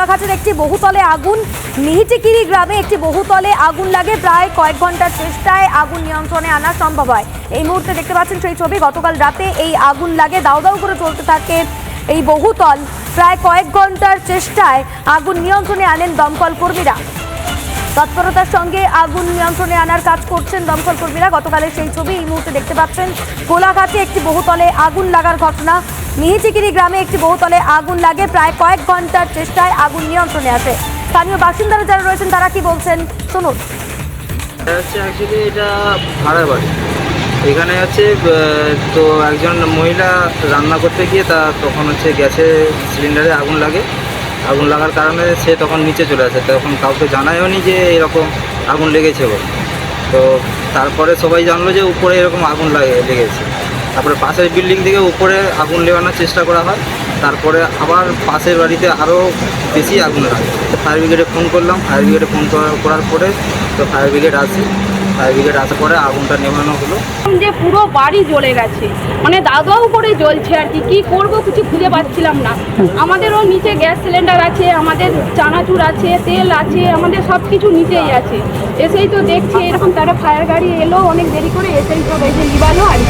কোলাঘাটের একটি বহুতলে আগুন। মিহিচিকিরি গ্রামে একটি বহুতলে আগুন লাগে। প্রায় কয়েক ঘন্টার চেষ্টায় আগুন নিয়ন্ত্রণে আনা সম্ভব হয়। এই মুহূর্তে দেখতে পাচ্ছেন সেই ছবি। গতকাল রাতে এই আগুন লাগে, দাউ দাউ করে চলতে থাকে এই বহুতল। প্রায় কয়েক ঘন্টার চেষ্টায় আগুন নিয়ন্ত্রণে আনেন দমকল কর্মীরা। তৎপরতার সঙ্গে আগুন নিয়ন্ত্রণে আনার কাজ করছেন দমকল কর্মীরা। গতকালের সেই ছবি এই মুহূর্তে দেখতে পাচ্ছেন। কোলাঘাটে একটি বহুতলে আগুন লাগার ঘটনা। মিহিচিকিরি গ্রামে একটি বহুতলে আগুন লাগে। প্রায় কয়েক ঘন্টার চেষ্টায় আগুন নিয়ন্ত্রণে আসে। স্থানীয় বাসিন্দারা যারা রয়েছেন তারা কি বলছেন শুনুন। অ্যাকচুয়ালি এটা ভাড়া বাড়ি। এখানে তো একজন মহিলা রান্না করতে গিয়ে তখন গ্যাসের সিলিন্ডারে আগুন লাগে। আগুন লাগার কারণে সে তখন নিচে চলে আসে। তখন কাউকে জানায়ও নি যে এরকম আগুন লেগেছে বলে। তো তারপরে সবাই জানলো যে উপরে এরকম আগুন লেগেছে। তারপরে পাশের বিল্ডিং থেকে উপরে আগুন নেভানোর চেষ্টা করা হয়। তারপরে আবার পাশের বাড়িতে আরও বেশি আগুন লাগে। ফায়ার ব্রিগেডে ফোন করলাম। ফায়ার ব্রিগেডে ফোন করার পরে তো ফায়ার ব্রিগেড আসে। ফায়ার ব্রিগেড আসার পরে আগুনটা নেভানো হলো। যে পুরো বাড়ি জ্বলে গেছে, মানে দাউ করে জ্বলছে আর কি করব কিছু খুঁজে পাচ্ছিলাম না। আমাদেরও নিচে গ্যাস সিলিন্ডার আছে, আমাদের চানাচুর আছে, তেল আছে, আমাদের সব কিছু নিচেই আছে। এসেই তো দেখছি এরকম। তারা ফায়ার গাড়ি এলো অনেক দেরি করে, এসেই তো নিবালো আর